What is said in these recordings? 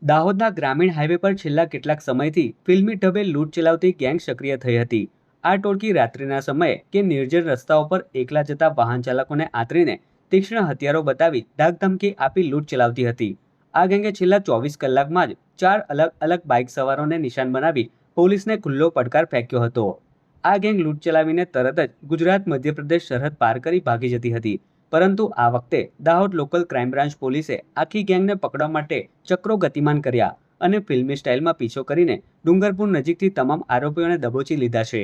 દાહોદના ગ્રામીણ હાઈવે પર છેલ્લા કેટલાક સમયથી ફિલ્મી ઢબે લૂંટ ચલાવતી ગેંગ સક્રિય થઈ હતી। આ ટોળકી રાત્રિના સમયે કે નિર્જન રસ્તાઓ પર એકલા જતા વાહન ચાલકોને આંતરીને તીક્ષ્ણ હથિયારો બતાવી ધાકધમકી આપી લૂંટ ચલાવતી હતી। આ ગેંગે છેલ્લા 24 કલાકમાં જ 4 અલગ અલગ બાઇક સવારોને નિશાન બનાવી પોલીસને ખુલ્લો પડકાર ફેંક્યો હતો। આ ગેંગ લૂંટ ચલાવીને તરત જ ગુજરાત મધ્યપ્રદેશ સરહદ પાર કરી ભાગી જતી હતી, પરંતુ આ વખતે દાહોદ લોકલ ક્રાઇમ બ્રાન્ચ પોલીસે આખી ગેંગને પકડવા માટે ચક્રો ગતિમાન કર્યા અને ફિલ્મી સ્ટાઇલમાં પીછો કરીને ડુંગરપુર નજીકથી તમામ આરોપીઓને દબોચી લીધા છે।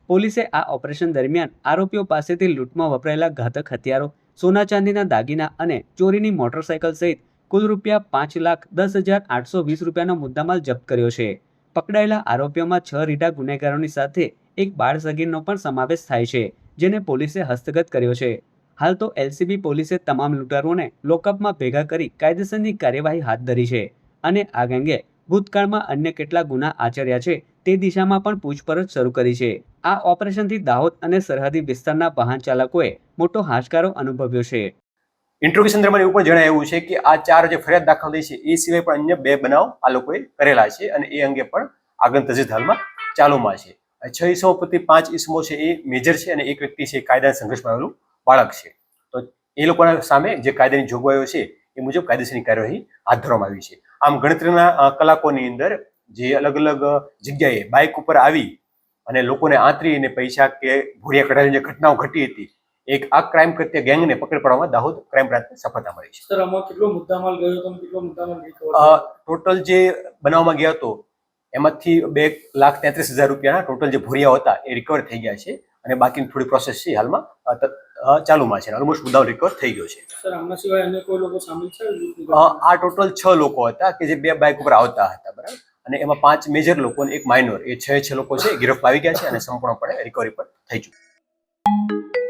પોલીસે આ ઓપરેશન દરમિયાન આરોપીઓ પાસેથી લૂંટમાં વપરાયેલા ઘાતક હથિયારો, સોના ચાંદીના દાગીના અને ચોરીની મોટરસાયકલ સહિત કુલ રૂપિયા 5,10,820 રૂપિયાનો મુદ્દામાલ જપ્ત કર્યો છે। પકડાયેલા આરોપીઓમાં 6 રીઢા ગુનેગારોની સાથે એક બાળ સગીરનો પણ સમાવેશ થાય છે, જેને પોલીસે હસ્તગત કર્યો છે। હાલ તો એલસીબી પોલીસે તમામ લૂંટારુઓને લોકઅપમાં ભેગા કરી કાયદેસરની કાર્યવાહી હાથ ધરી છે અને આ ગેંગે ભૂતકાળમાં અન્ય કેટલા ગુના આચર્યા છે તે દિશામાં પણ પૂછપરછ શરૂ કરી છે। આ ઓપરેશનથી દાહોદ અને સરહદી વિસ્તારના વાહન ચાલકોએ મોટો હાશકારો અનુભવ્યો છે। ઇન્ટ્રોગેશન દરમિયાન એવું પણ જણાવ્યું છે કે આ 4 જે ફરિયાદ દાખલ થઈ છે એ સિવાય પણ અન્ય 2 બનાવ આ લોકોએ કરેલા છે અને એ અંગે પણ આગળ તજવીજ હાલમાં ચાલુમાં છે। 6 ઇસમો પ્રતિ 5 ઇસમો છે એ મેજર છે અને એક વ્યક્તિ છે કાયદાના સંઘર્ષમાં આવેલું બાળક છે। તો એ લોકોના સામે જે કાયદાની જોગવાઈઓ છે એ મુજબ કાયદેસરની કાર્યવાહી હાથ ધરવામાં આવી છે। આમ ગણતરીના કલાકોની અંદર જે અલગ અલગ જગ્યાએ બાઇક ઉપર આવી અને લોકોને આંતરીને પૈસા કે ભોળિયા કઢાવીને જે ઘટનાઓ ઘટી હતી, એક આ ક્રાઇમ કરતી ગેંગને પકડી પાડવામાં દાહોદ ક્રાઇમ બ્રાન્ચને સફળતા મળી છે। સર, આમાં કેટલો મુદ્દામાલ ગયો હતો અને કેટલો મુદ્દામાલ રિકવર? ટોટલ જે બનાવવામાં ગયા હતો એમાંથી 2,33,000 રૂપિયાના ટોટલ જે ભોળિયા હતા એ રિકવર થઈ ગયા છે અને બાકીની થોડી પ્રોસેસ છે હાલમાં ચાલુમાં છે। ઓલમોસ્ટ મુદ્દાઓ રિકવર થઈ ગયો છે। સર, આમના સિવાય અન્ય કોઈ લોકો સામેલ છે? આ ટોટલ 6 લોકો હતા કે જે 2 બાઇક ઉપર આવતા હતા, બરાબર, અને એમાં 5 મેજર લોકો અને 1 માઇનોર, એ 6 લોકો છે ગિરફ્તાર આવી ગયા છે અને સંપૂર્ણપણે રિકવરી પર થઈ ચૂક્યું છે।